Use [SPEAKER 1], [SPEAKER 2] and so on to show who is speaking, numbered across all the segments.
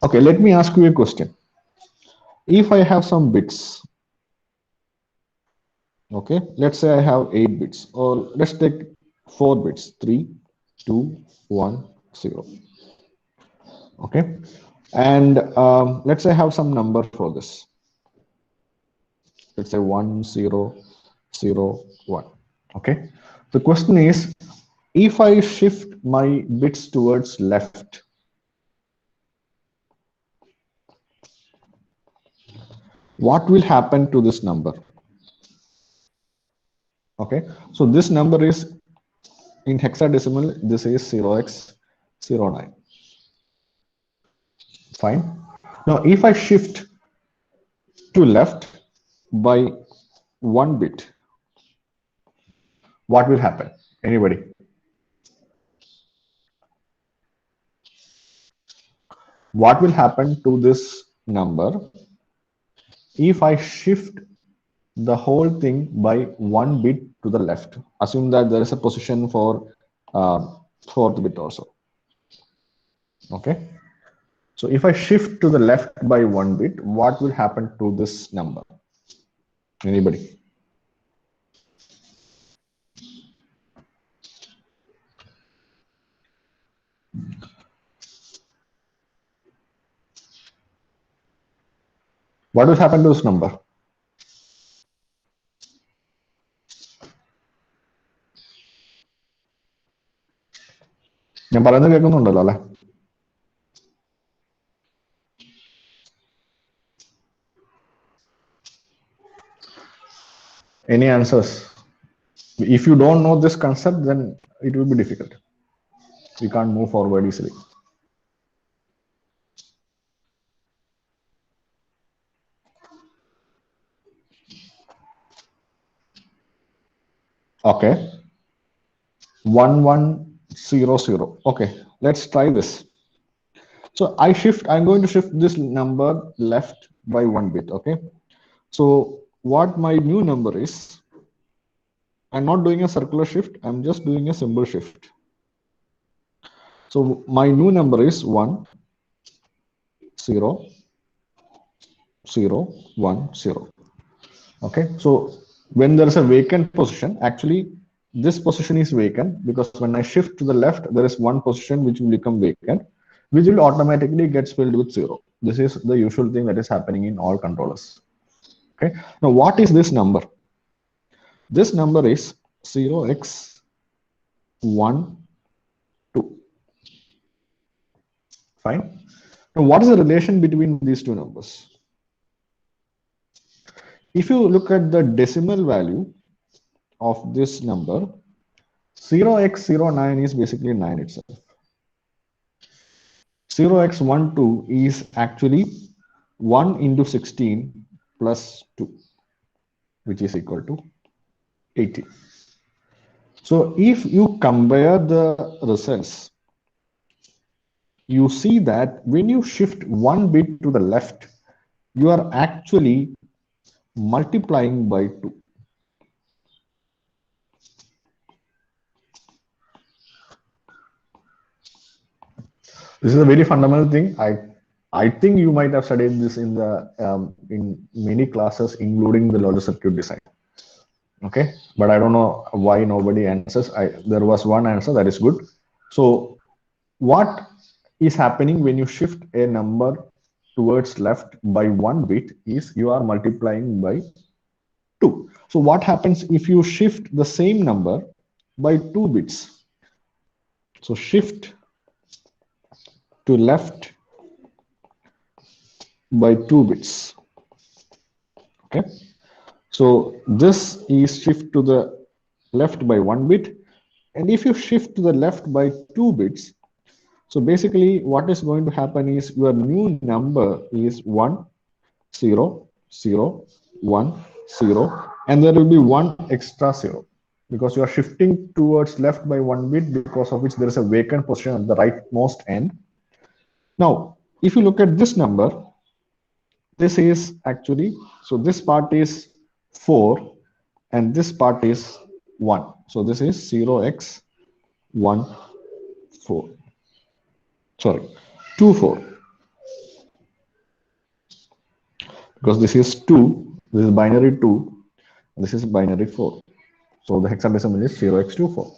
[SPEAKER 1] Okay, let me ask you a question. If I have some bits, okay, let's say I have 8 bits, or let's take 4 bits, 3, 2, 1, 0. Okay, and let's say I have some number for this. Let's say 1, 0, 0, 1. Okay, the question is, if I shift my bits towards left, what will happen to this number? Okay, so this number is in hexadecimal, this is 0x09. Fine. Now, if I shift to left by 1 bit, what will happen? Anybody? What will happen to this number if I shift the whole thing by 1 bit to the left? Assume that there is a position for fourth bit also. Okay. So if I shift to the left by 1 bit, what will happen to this number? Anybody? What will happen to this number? ഞാൻ പറയുന്നത് കേൾക്കുന്നുണ്ടല്ലോ അല്ലെ? Any answers? If you don't know this concept, then it will be difficult. You can't move forward easily. Okay. 1100. Okay, let's try this. So I'm going to shift this number left by 1 bit. Okay. So what my new number is, I'm not doing a circular shift, I'm just doing a simple shift. So my new number is 1 0 0 1 0. Okay, so when there is a vacant position, actually this position is vacant because when I shift to the left, there is one position which will become vacant, which will automatically get filled with 0. This is the usual thing that is happening in all controllers. Okay, now what is this number? This number is 0x1 2. Fine. Now what is the relation between these two numbers? If you look at the decimal value of this number, 0x09 is basically 9 itself. 0x12 is actually 1 into 16 plus 2, which is equal to 18. So if you compare the results, you see that when you shift 1 bit to the left, you are actually multiplying by 2. This is a very fundamental thing. I think you might have studied this in the in many classes, including the logic circuit design. Okay, but I don't know why nobody answers. There was one answer, that is good. So what is happening when you shift a number towards left by 1 bit is you are multiplying by 2. So what happens if you shift the same number by 2 bits? So shift to left by 2 bits. Okay, so this is shift to the left by 1 bit, and if you shift to the left by 2 bits, so basically what is going to happen is your new number is 1 0 0 1 0, and there will be one extra 0 because you are shifting towards left by 1 bit, because of which there is a vacant position at the rightmost end. Now if you look at this number, this is actually, so this part is 4 and this part is 1. So this is 0x1 4. Sorry, 2 4. because this is 2, this is binary 2, and this is binary 4. So the hexadecimal is 0x24.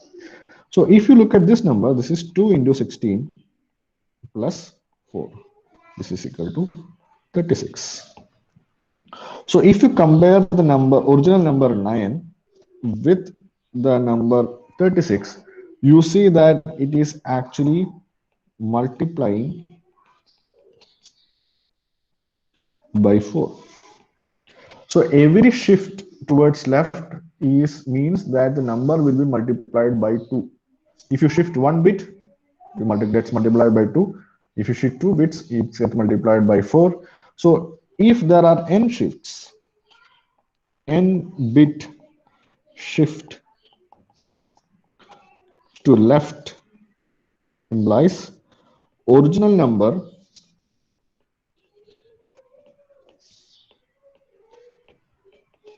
[SPEAKER 1] So if you look at this number, this is 2 into 16 plus 4. This is equal to 36. So if you compare the number, original number 9 with the number 36, you see that it is actually multiplying by 4. So every shift towards left is means that the number will be multiplied by 2. If you shift one bit, it gets multiplied by 2. If you shift 2 bits, it gets multiplied by 4. So if there are n shifts, n bit shift to left implies original number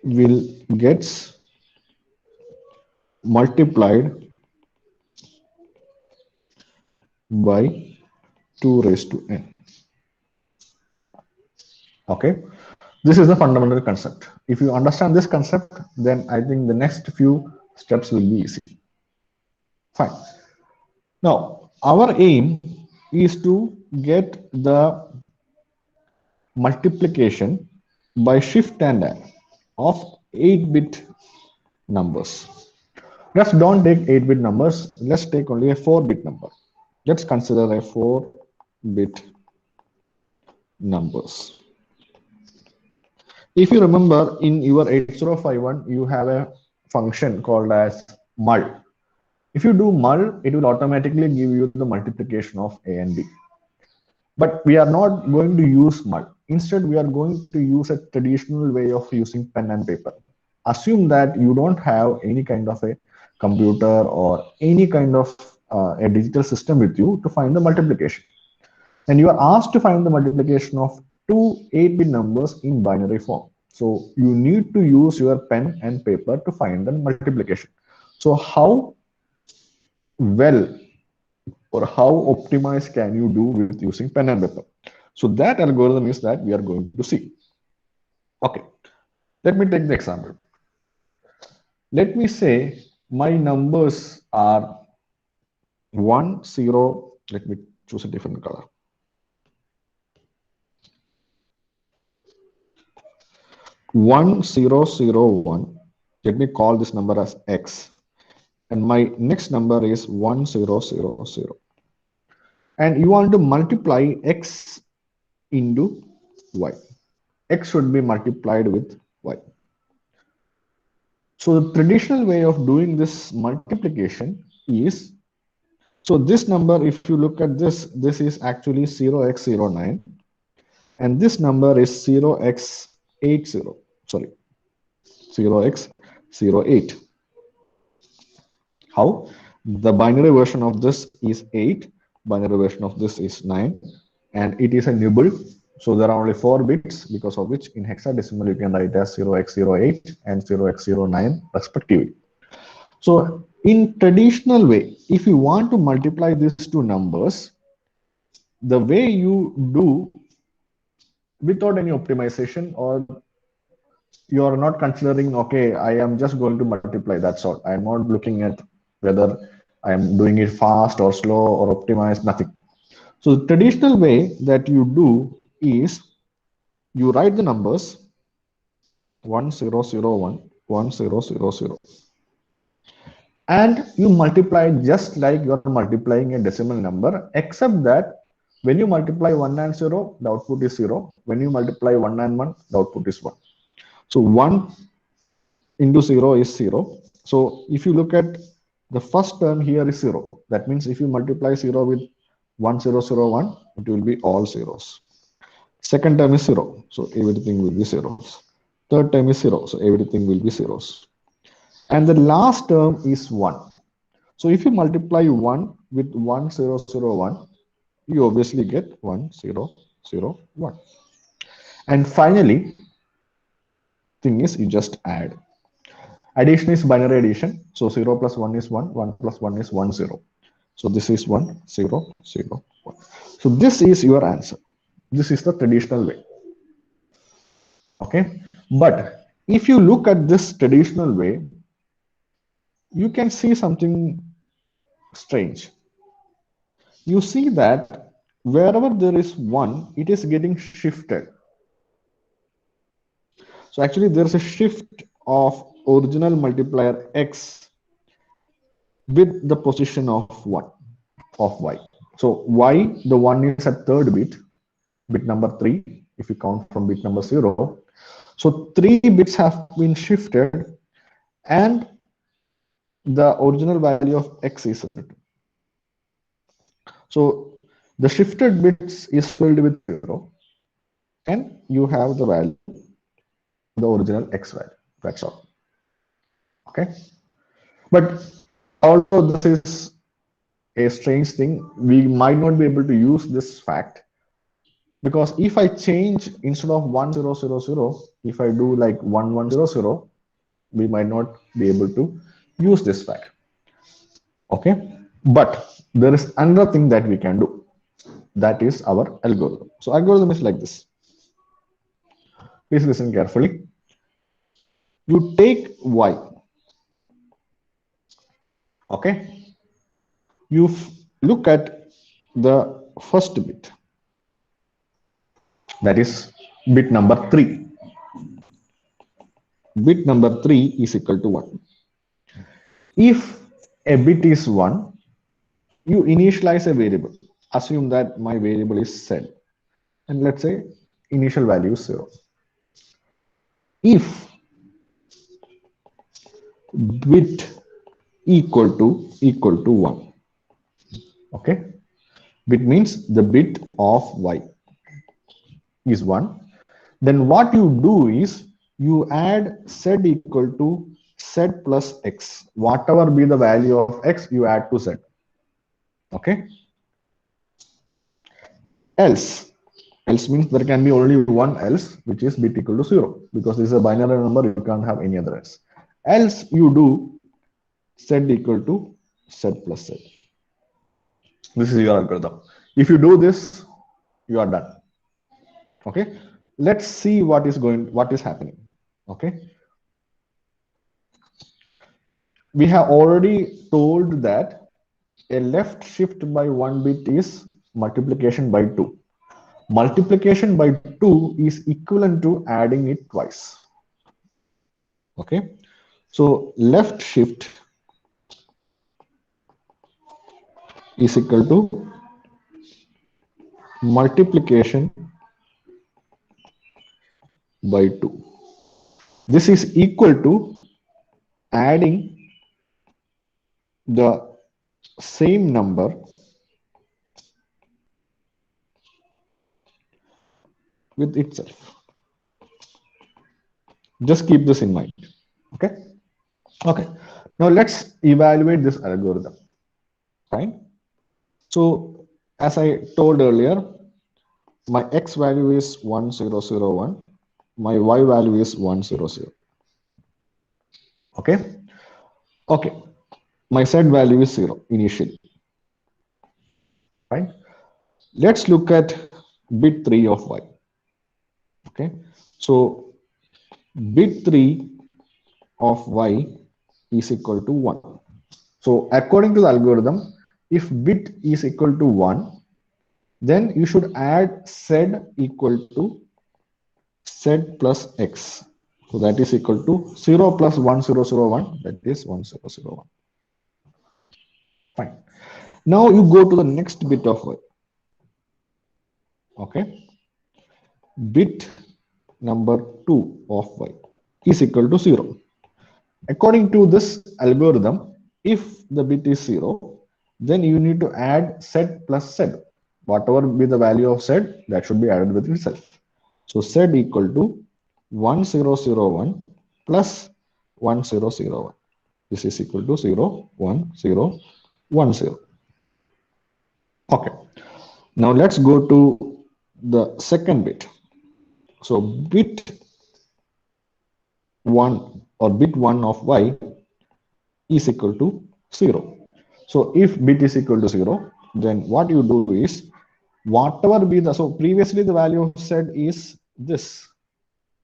[SPEAKER 1] will gets multiplied by 2 raised to n. Okay, this is the fundamental concept. If you understand this concept, then I think the next few steps will be easy. Fine. Now, our aim is to get the multiplication by shift and add of 8-bit numbers. Let's don't take 8-bit numbers. Let's take only a 4-bit number. Let's consider a 4-bit numbers. If you remember, in your 8051, you have a function called as mul. If you do mul, it will automatically give you the multiplication of A and B. But we are not going to use mul. Instead, we are going to use a traditional way of using pen and paper. Assume that you don't have any kind of a computer or any kind of a digital system with you to find the multiplication. And you are asked to find the multiplication of two 8-bit numbers in binary form. So you need to use your pen and paper to find the multiplication. So how well or how optimized can you do with using pen and paper? So that algorithm is that we are going to see. Okay, let me take the example. Let me say my numbers are 1, 0. Let me choose a different color. 1, 0, 0, 1. Let me call this number as x. And my next number is 1, 0, 0, 0. And you want to multiply x into y. X should be multiplied with y. So the traditional way of doing this multiplication is, so this number, if you look at this, this is actually 0x09. And this number is 0x80, sorry, 0x08. How? The binary version of this is 8, binary version of this is 9, and it is a nibble. So there are only 4 bits, because of which in hexadecimal you can write as 0x08 and 0x09 respectively. So in traditional way, if you want to multiply these two numbers, the way you do without any optimization, or you are not considering, okay, I am just going to multiply, that's all. I am not looking at whether I am doing it fast or slow or optimized, nothing. So the traditional way that you do is you write the numbers 1001, 1000, and you multiply just like you are multiplying a decimal number, except that when you multiply 1 and 0, the output is 0. When you multiply 1 and 1, the output is 1. So 1 into 0 is 0. So if you look at the first term here is 0. That means if you multiply 0 with 1001, it will be all zeros. Second term is 0. So everything will be zeros. Third term is 0. So everything will be zeros. And the last term is 1. So if you multiply 1 with 1001, you obviously get 1001. And finally, thing is you just add. Addition is binary addition. So 0 plus 1 is 1, 1 plus 1 is 1, 0. So this is 1, 0, 0, 1. So this is your answer. This is the traditional way. Okay, but if you look at this traditional way, you can see something strange. You see that wherever there is 1, it is getting shifted. So actually there's a shift of original multiplier x with the position of 1 of y. So y, the 1 is at third bit number 3, if you count from bit number 0. So 3 bits have been shifted and the original value of x is written. So the shifted bits is filled with 0 and you have the value, the original x value. That's all. Okay. But although this is a strange thing, we might not be able to use this fact, because if I change instead of 1000, if I do like 1100, we might not be able to use this fact. Okay, but there is another thing that we can do, that is our algorithm. So algorithm is like this. Please listen carefully. You take y, okay, you look at the first bit, that is bit number 3. Bit number 3 is equal to 1. If a bit is 1, you initialize a variable. Assume that my variable is z, and let's say initial value is 0. If bit equal to 1, okay, bit means the bit of y is 1, then what you do is you add z equal to z plus x. Whatever be the value of x, you add to z. Okay. Else means there can be only one else, which is bit equal to 0, because this is a binary number, you can't have any other else. Else you do z equal to z plus z. This is your algorithm. If you do this, you are done. Okay, let's see what is happening. Okay, we have already told that a left shift by 1 bit is multiplication by 2. Multiplication by 2 is equivalent to adding it twice. Okay, so left shift is equal to multiplication by 2. This is equal to adding the same number with itself. Just keep this in mind. Okay. Okay. Now let's evaluate this algorithm. Fine. So as I told earlier, my x value is 1001. My y value is 100. Okay. Okay. My z value is 0 initially. Right. Let's look at bit 3 of y. Okay. So bit 3 of y is equal to 1. So according to the algorithm, if bit is equal to 1, then you should add z equal to z plus x. So that is equal to 0 plus 1001, that is 1001. Fine. Now you go to the next bit of y. Okay. Bit number 2 of y is equal to 0. According to this algorithm, if the bit is 0, then you need to add z plus z. Whatever be the value of z, that should be added with itself. So z equal to 1001 plus 1001. This is equal to 0, 1, 0, 1, 0. Okay. Now let's go to the second bit. So bit 1 or bit 1 of y is equal to 0. So if bit is equal to 0, then what you do is whatever be the, so previously the value of z is this.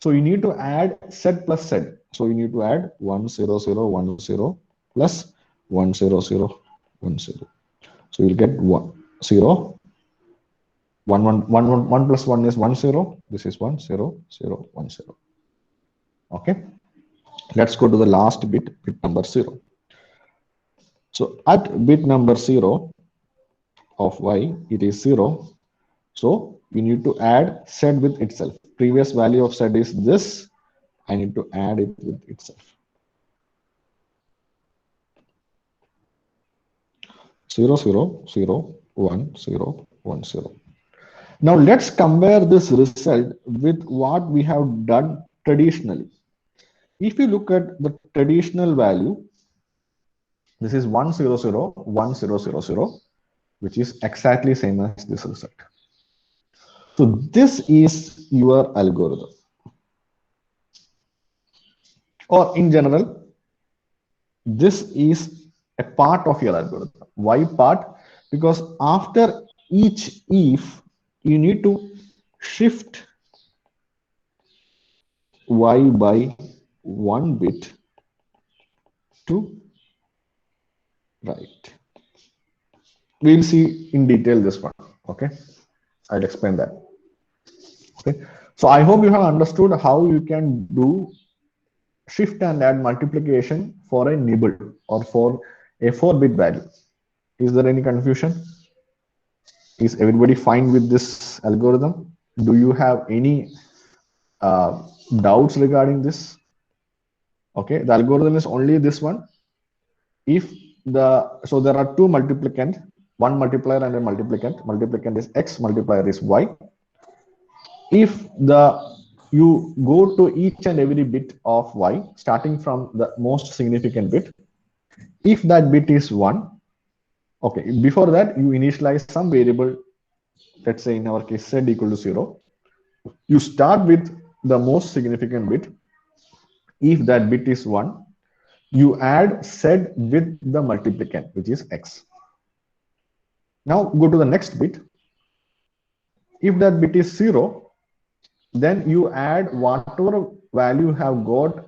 [SPEAKER 1] So you need to add set plus set. So you need to add 1 0 0 1 0 plus 1 0 0 1 0. So you'll get 1 0 1 1 1 1 1 plus 1 is 1 0. This is 1 0 0 1 0. Okay. Let's go to the last bit number 0. So at bit number 0 of y, it is 0. So you need to add z with itself. Previous value of z is this. I need to add it with itself. 0 0 0 1 0 1 0. Now let's compare this result with what we have done traditionally. If you look at the traditional value, this is 1 0 0 1 0 0 0, which is exactly same as this result. So this is your algorithm. Or in general, this is a part of your algorithm. Why part? Because after each if, you need to shift y by 1 bit to right. We'll see in detail this one. Okay, I'll explain that. Okay, so I hope you have understood how you can do shift and add multiplication for a nibble or for a 4-bit value. Is there any confusion? Is everybody fine with this algorithm? Do you have any doubts regarding this? Okay, the algorithm is only this one. If so there are two multiplicand, one multiplier and a multiplicand. Multiplicand is x, multiplier is y. If you go to each and every bit of y, starting from the most significant bit, if that bit is 1, okay, before that you initialize some variable, let's say in our case z equal to 0. You start with the most significant bit. If that bit is 1, you add z with the multiplicand, which is x. Now go to the next bit. If that bit is 0, then you add whatever value you have got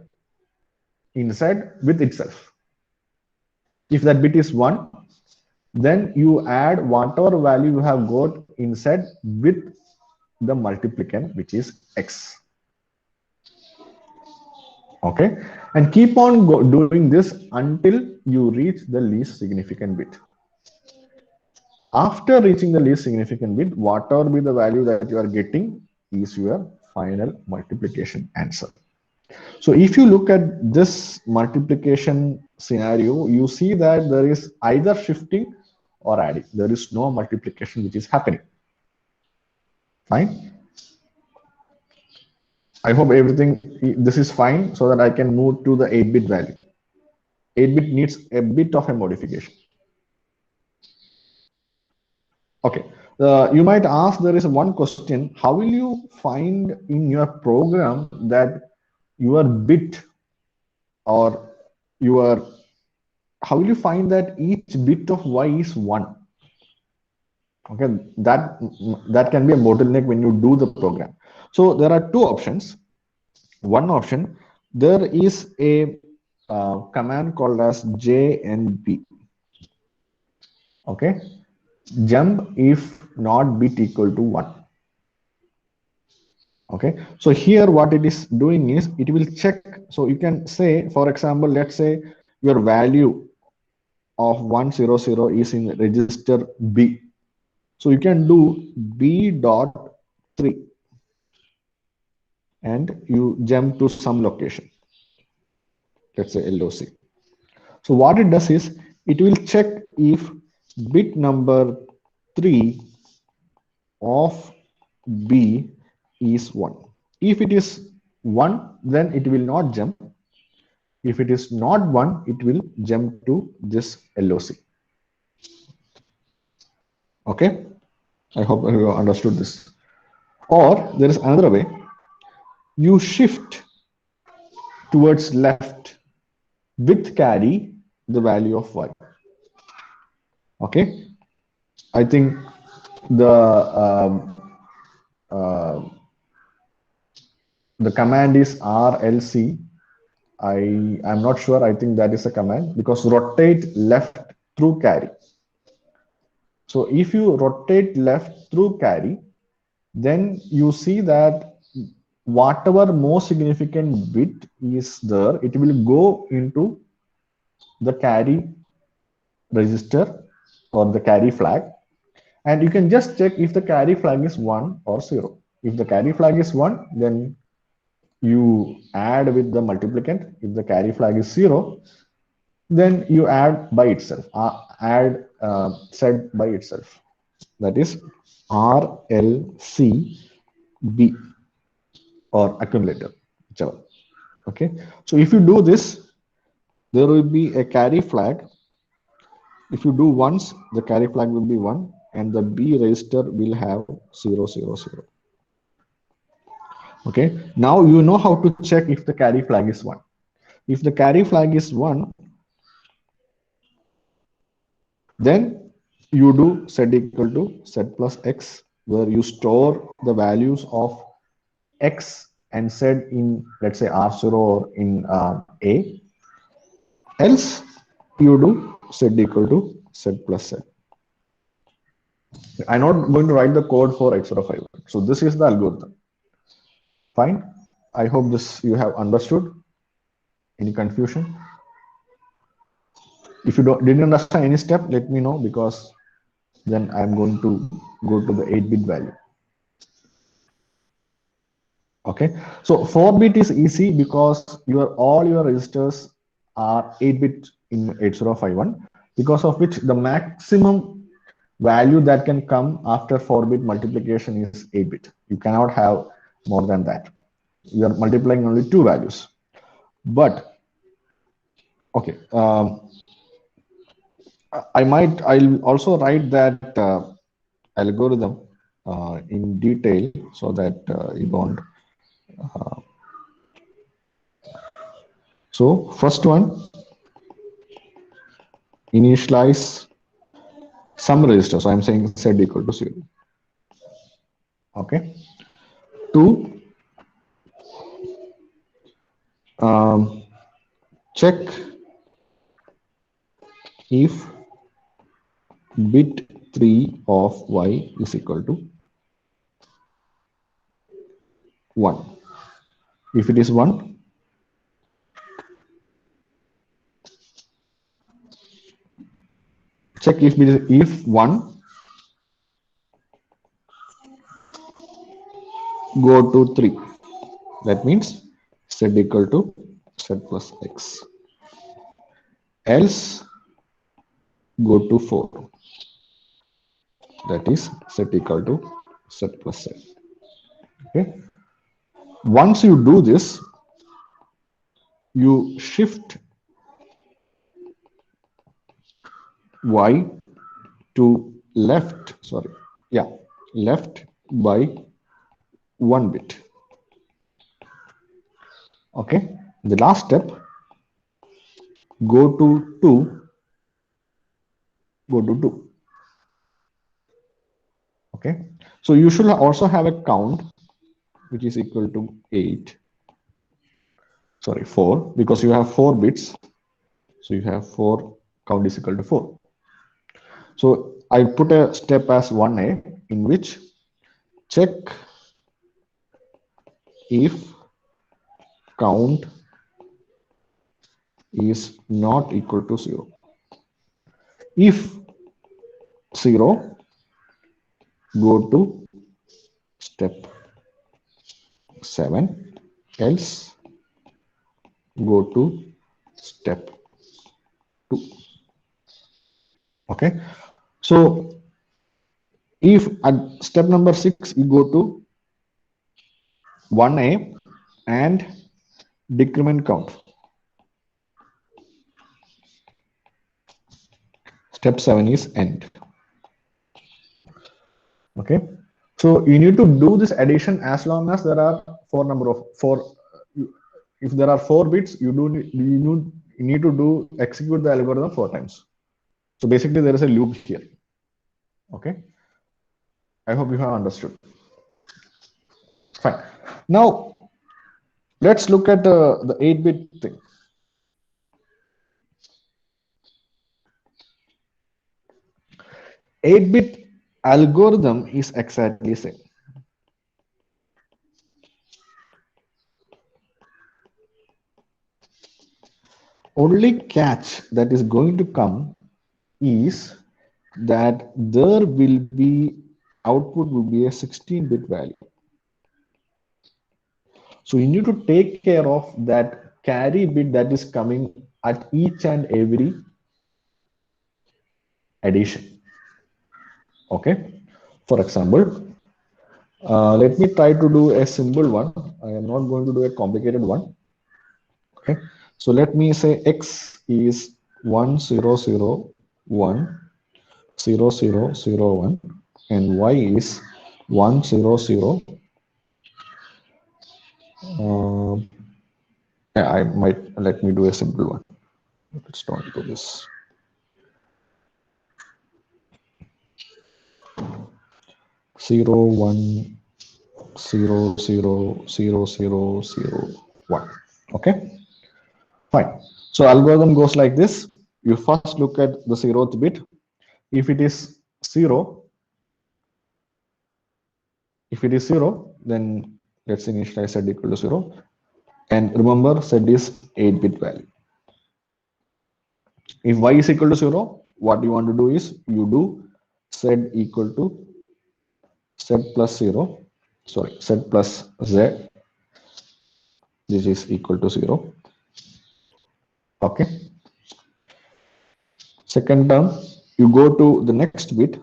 [SPEAKER 1] inside with itself. If that bit is 1, then you add whatever value you have got inside with the multiplicand, which is x. Okay, and keep on doing this until you reach the least significant bit. After reaching the least significant bit, whatever be the value that you are getting is your final multiplication answer. So if you look at this multiplication scenario, you see that there is either shifting or adding. There is no multiplication which is happening. Fine. I hope everything, this is fine so that I can move to the 8-bit value. 8-bit needs a bit of a modification. Okay. You might ask, there is one question, how will you find in your program that your bit or your, how will you find that each bit of y is 1? Okay, that can be a bottleneck when you do the program. So there are two options. One option, there is a command called as jnb. Okay, jump if not bit equal to 1. Okay, so here what it is doing is it will check. So you can say, for example, let's say your value of 100 is in register B. So you can do B.3 and you jump to some location, let's say LOC. So what it does is it will check if bit number 3 of B is 1. If it is 1, then it will not jump. If it is not 1, it will jump to this LOC. Okay, I hope you understood this. Or there is another way. You shift towards left with carry the value of y. Okay, I think the The command is RLC. I'm not sure. I think that is a command because rotate left through carry. So if you rotate left through carry, then you see that whatever most significant bit is there, it will go into the carry register or the carry flag, and you can just check if the carry flag is 1 or 0. If the carry flag is 1, then you add with the multiplicand. If the carry flag is 0, then you add by itself, add set by itself. That is RLCB or accumulator, whichever. Okay, so if you do this, there will be a carry flag. If you do once, the carry flag will be 1 and the B register will have 0, 0, 0. Okay, now you know how to check if the carry flag is 1. If the carry flag is 1, then you do z equal to z plus x, where you store the values of x and z in, let's say, R0 or in A. Else, you do z equal to z plus z. I'm not going to write the code for x05. So this is the algorithm. Fine. I hope this you have understood. Any confusion? If you didn't understand any step, let me know, because then I'm going to go to the 8-bit value. Okay, so 4-bit is easy because all your registers are 8-bit in 8051, because of which the maximum value that can come after 4-bit multiplication is 8-bit. You cannot have more than that. You are multiplying only 2 values. But okay, I'll also write that algorithm in detail so that you don't. So first one, initialize some register. So I'm saying z equal to 0. Okay. 2, check if bit 3 of y is equal to 1. If it is 1, check if 1, go to 3. That means z equal to z plus x. Else, go to 4. That is z equal to z plus z. Okay. Once you do this, you shift y to left, left by 1 bit. Okay, the last step, go to 2. Okay, so you should also have a count which is equal to 4, because you have 4 bits. So you have 4, count is equal to 4. So I put a step as 1a, in which check if count is not equal to 0. If 0, go to step 7, else go to step 2. Okay, so if at step number 6 you go to 1a and decrement count, step 7 is end. Okay, so you need to do this addition as long as there are 4. If there are 4 bits, you need to execute the algorithm 4 times. So basically there is a loop here. Okay, I hope you have understood. Fine. Now Let's look at the 8-bit thing. 8-bit algorithm is exactly same. Only catch that is going to come is that there will be output will be a 16-bit value. So you need to take care of that carry bit that is coming at each and every addition. Okay. For example, let me try to do a simple one. I am not going to do a complicated one. Okay. So let me say x is 1 0 0 1 0 0 0 1 and y is 1 0 0. Uh, I might let me do a simple one. Let's not do this. 0 1 0 0 0 0 0 1. Okay, fine. So algorithm goes like this. You first look at the 0th bit. If it is 0, then let's initialize z equal to 0. And remember, z is 8-bit value. If y is equal to 0, what you want to do is you do z equal to z plus 0. Sorry, z plus z. This is equal to 0. Okay. Second term, you go to the next bit,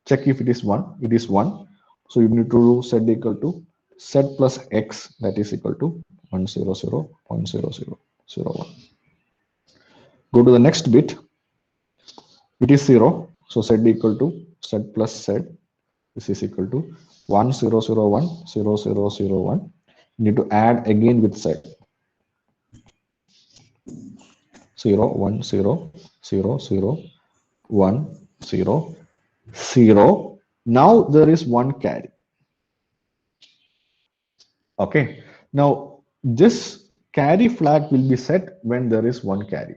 [SPEAKER 1] check if it is 1. It is 1. So you need to do z equal to z plus x, that is equal to 1 0 0 1 0 0 0 1. Go to the next bit, it is 0. So z equal to z plus z. This is equal to 1 0 0 1 0 0 0 1. You need to add again with z. 0 1 0 0 0 1 0 0. Now there is one carry. Okay. Now this carry flag will be set when there is one carry.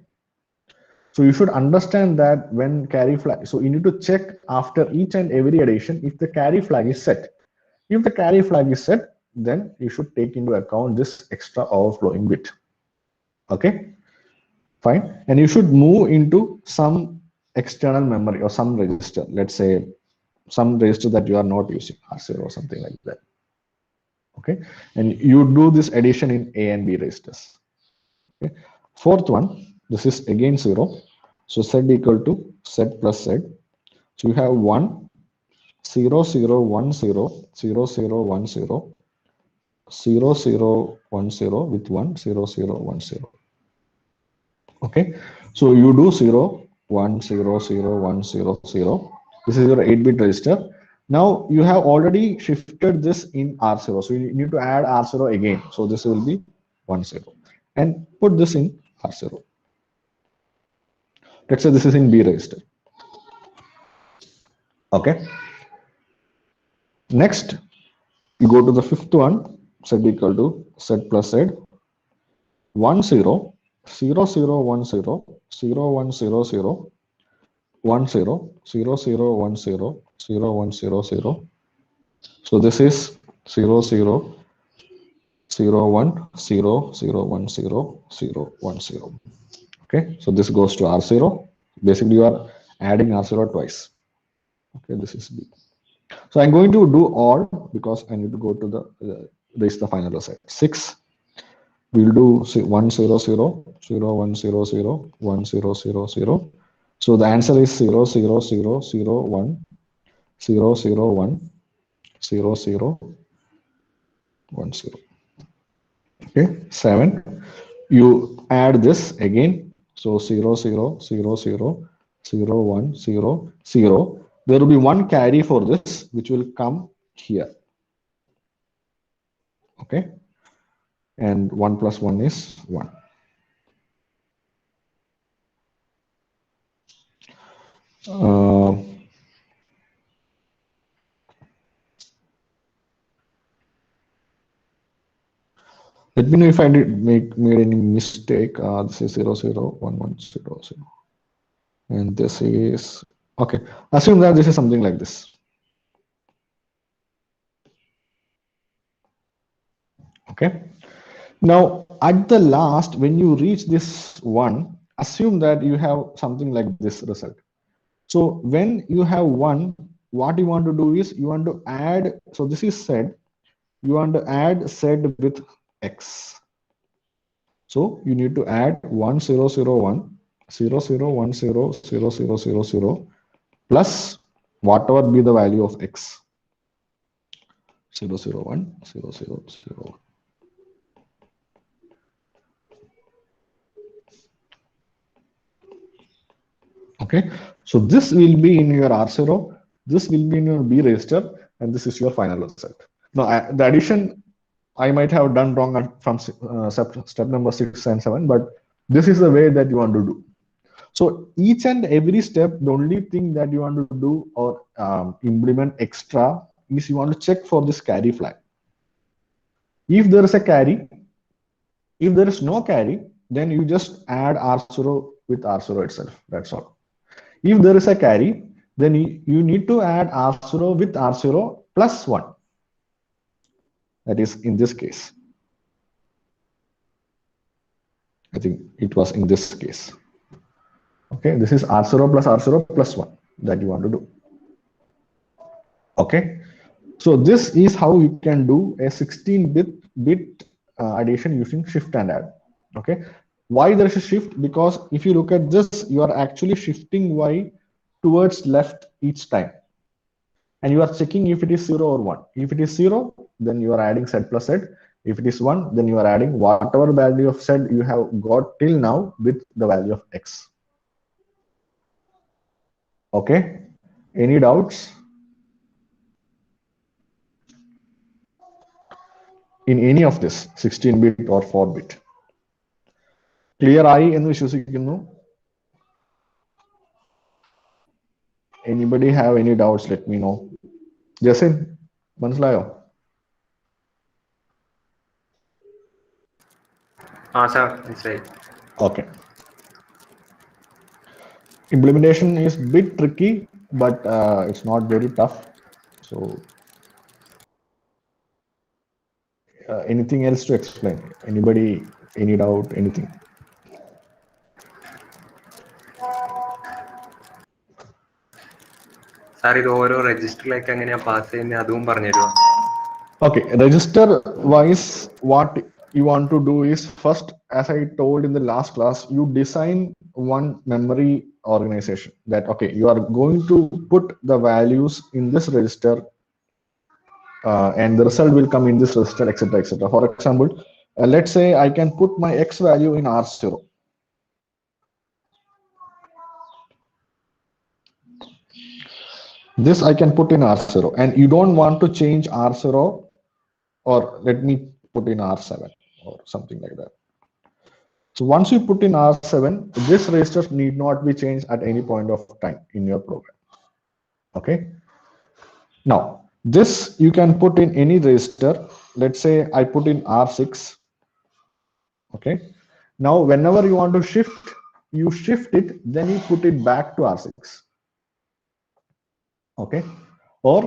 [SPEAKER 1] So you should understand that when carry flag, so you need to check after each and every addition if the carry flag is set. If the carry flag is set, then you should take into account this extra overflowing bit. Okay, fine. And you should move into some external memory or some register. Let's say some register that you are not using, R0 or something like that. Okay, and you do this addition in A and B registers. Okay. Fourth one, this is again 0. So z equal to z plus z. So you have 1 0 0 1 0 0 0 1 0 0 0 1 0 with 1 0 0 1 0. Okay, so you do 0 1 0 0 1 0 0. This is your 8-bit register. Now you have already shifted this in R0, so you need to add R0 again. So this will be 1 0 and put this in R0. Let's say this is in B register. Okay, next you go to the fifth one, z equal to z plus z. 1 0 0 0 1 0 0 1 0 0 1 0 0 0 1 0 0 1 0 0. So this is 0 0 0 1 0 0 1 0 0 1 0. Okay, so this goes to R0. Basically you are adding R0 twice. Okay, this is B. So I'm going to do all because I need to go to the reach the final result. 6. We'll do 1 0 0 0 1 0 0 1 0 0 0. So the answer is 0 0 0 0 1 0 0 1 0 0 1 0. Okay, 7. You add this again. So 0 0 0 0 0 1 0 0. There will be one carry for this, which will come here. Okay, and 1 plus 1 is 1. Let me know if I did made any mistake. This is 0 0 1 1 0 0, and this is okay. Assume that this is something like this. Okay. Now at the last, when you reach this one, assume that you have something like this result. So when you have one, what you want to do is you want to add. So this is Z. You want to add Z with X. So you need to add 1 0 0 1 0 0 1 0 0 0 0 0 plus whatever be the value of X. 0 0 1 0 0 0. Okay, so this will be in your R0, this will be in your B register, and this is your final result. Now, the addition I might have done wrong from step number 6 and 7, but this is the way that you want to do. So each and every step, the only thing that you want to do or implement extra is you want to check for this carry flag. If there is a carry, if there is no carry, then you just add R0 with R0 itself. That's all. If there is a carry, then you need to add R0 with R0 plus 1. That is in this case. I think it was in this case. Okay, this is R0 plus R0 plus 1 that you want to do. Okay, so this is how you can do a 16-bit addition using shift and add. Okay, why there is a shift? Because if you look at this, you are actually shifting Y towards left each time. And you are checking if it is 0 or 1. If it is 0, then you are adding Z plus Z. If it is 1, then you are adding whatever value of Z you have got till now with the value of X. Okay, any doubts in any of this 16-bit or 4-bit? Clear ആയി എന്ന് വിശ്വസിക്കുന്നു. Anybody have any doubts? Let me know. Jasin, മനസ്സിലായോ?
[SPEAKER 2] sir, it's right.
[SPEAKER 1] Okay. Implementation is a bit tricky, but it's not very tough. So anything else to explain? Anybody, any doubt, anything?
[SPEAKER 2] Sir, ഇത് ഓരോ രജിസ്റ്ററിലേക്ക് എങ്ങനെയാ pass ചെയ്യുന്നത് അതും പറഞ്ഞുതരുമോ?
[SPEAKER 1] Okay, register wise, what you want to do is first, as I told in the last class, you design one memory organization that, okay, you are going to put the values in this register and the result will come in this register, etc., etc. For example, let's say I can put my X value in R0. This I can put in R0, and you don't want to change R0, or let me put in R7 or something like that. So once you put in R7, this register need not be changed at any point of time in your program. Okay. Now this you can put in any register. Let's say I put in R6. Okay. Now whenever you want to shift, you shift it, then you put it back to R6. Okay. Or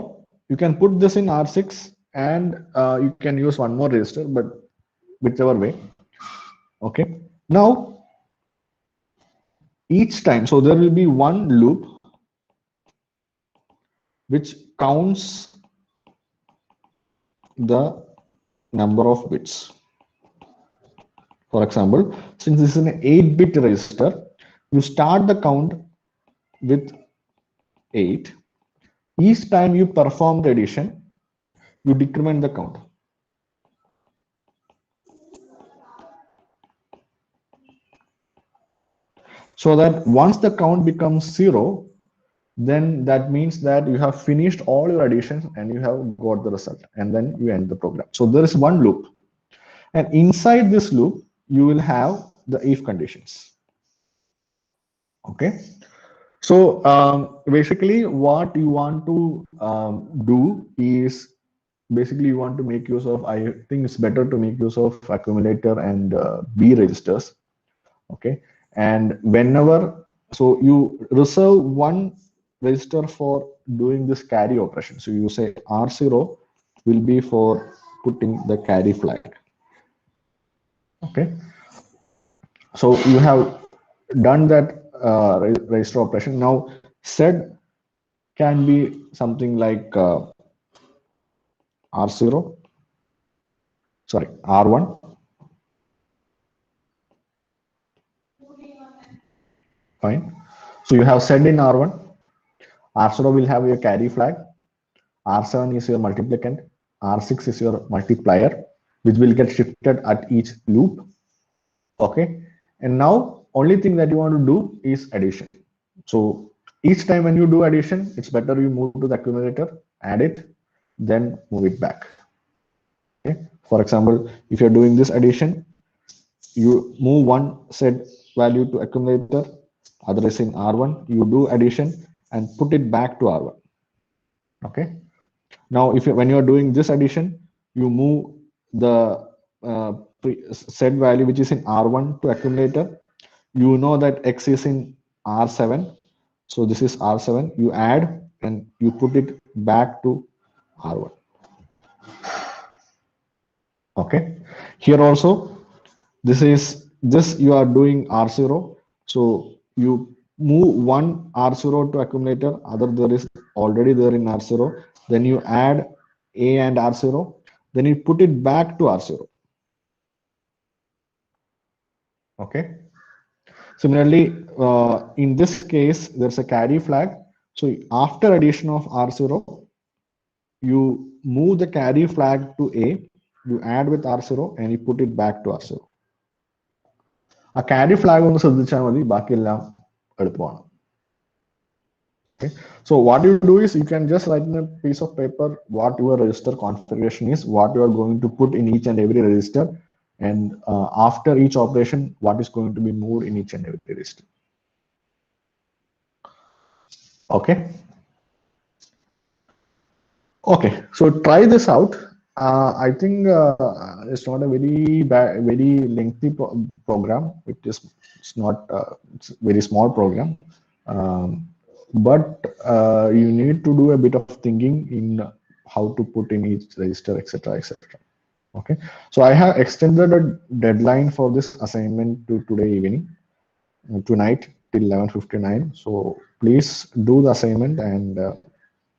[SPEAKER 1] you can put this in R6 and you can use one more register, but whichever way. Okay. Now each time, so there will be one loop which counts the number of bits. For example, since this is an 8-bit register, you start the count with 8. Each time you perform the addition, you decrement the count. So that once the count becomes 0, then that means that you have finished all your additions and you have got the result, and then you end the program. So there is one loop, and inside this loop you will have the if conditions. Okay, so basically what you want to do is basically you want to make use of, I think it's better to make use of accumulator and B registers. Okay, and whenever, so you reserve one register for doing this carry operation. So you say R0 will be for putting the carry flag. Okay, so you have done that register operation. Now set can be something like R0, sorry, R1. Fine. So you have set in R1. R0 will have your carry flag. R7 is your multiplicand. R6 is your multiplier, which will get shifted at each loop. Okay. And now only thing that you want to do is addition. So each time when you do addition, it's better you move to the accumulator, add it, then move it back. Okay. For example, if you're doing this addition, you move one set value to accumulator, other is in R1, you do addition and put it back to R1. Okay. Now, if you, when you're doing this addition, you move the set value which is in R1 to accumulator. You know that X is in R7. So this is R7. You add and you put it back to R1. Okay. Here also, this you are doing R0. So you move one R0 to accumulator, other there is already there in R0. Then you add A and R0. Then you put it back to R0. Okay. Similarly, in this case, there's a carry flag. So after addition of R0, you move the carry flag to A, you add with R0 and you put it back to R0. A carry flag on the okay. So what you do is you can just write in a piece of paper what your register configuration is, what you are going to put in each and every register, and after each operation, what is going to be moved in each and every register. Okay. Okay. So try this out. I think it's not a very lengthy program. It's not it's a very small program. But you need to do a bit of thinking in how to put in each register, etc., etc. Okay, so I have extended a deadline for this assignment to today evening, tonight till 11:59. So please do the assignment and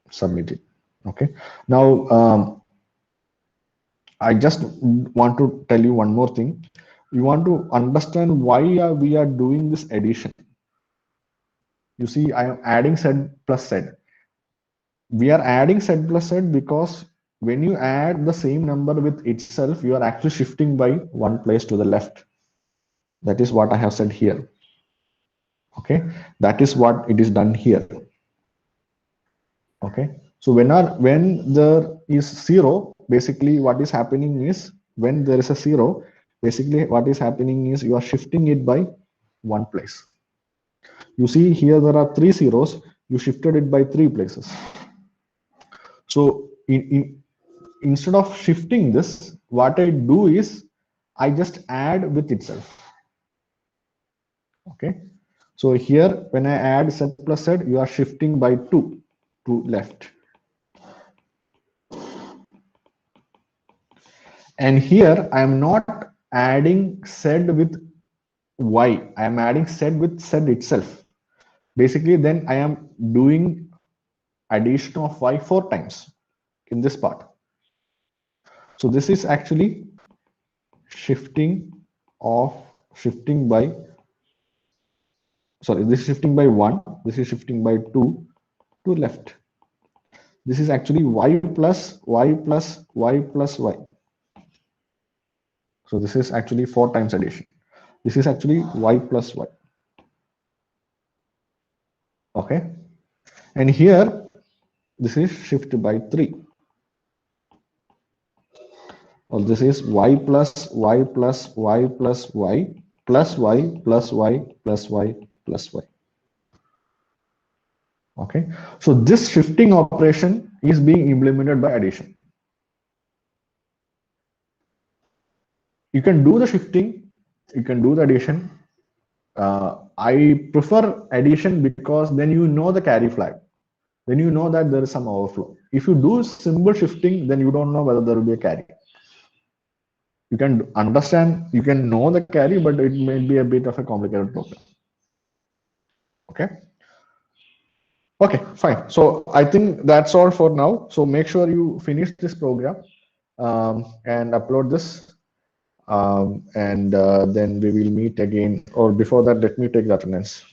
[SPEAKER 1] submit it. Okay, now I just want to tell you one more thing. You want to understand why we are doing this addition. You see, I am adding Z plus Z. We are adding Z plus Z because when you add the same number with itself, you are actually shifting by one place to the left. That is what I have said here. Okay, that is what it is done here. Okay, so when there is zero, basically what is happening is when there is a zero, basically what is happening is you are shifting it by one place. You see here there are three zeros, you shifted it by three places. So instead of shifting this, what I do is I just add with itself. Okay, so here when I add Z plus Z, you are shifting by 2 to left. And here I am not adding Z with Y, I am adding Z with Z itself. Basically, then I am doing addition of Y 4 times in this part. So this is actually shifting by, sorry, this is shifting by 1, this is shifting by 2 to left. This is actually Y plus Y plus Y plus Y. So this is actually 4 times addition. This is actually Y plus Y. Okay. And here, this is shift by 3. Well, this is Y plus Y plus Y plus Y plus Y plus Y plus Y plus Y. Okay. So this shifting operation is being implemented by addition. You can do the shifting, you can do the addition. I prefer addition because then you know the carry flag. Then you know that there is some overflow. If you do simple shifting, then you don't know whether there will be a carry. You can understand, you can know the carry, but it may be a bit of a complicated topic. Okay. Okay, fine. So I think that's all for now. So make sure you finish this program and upload this. And then we will meet again. Or before that, let me take the attendance.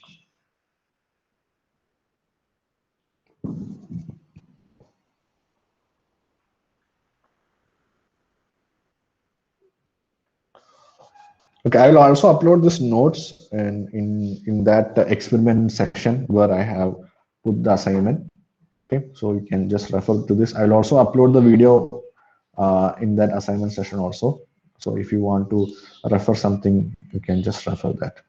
[SPEAKER 1] Okay, I will also upload this notes and in that experiment section where I have put the assignment. Okay, so you can just refer to this. I will also upload the video in that assignment session also. So if you want to refer something, you can just refer that.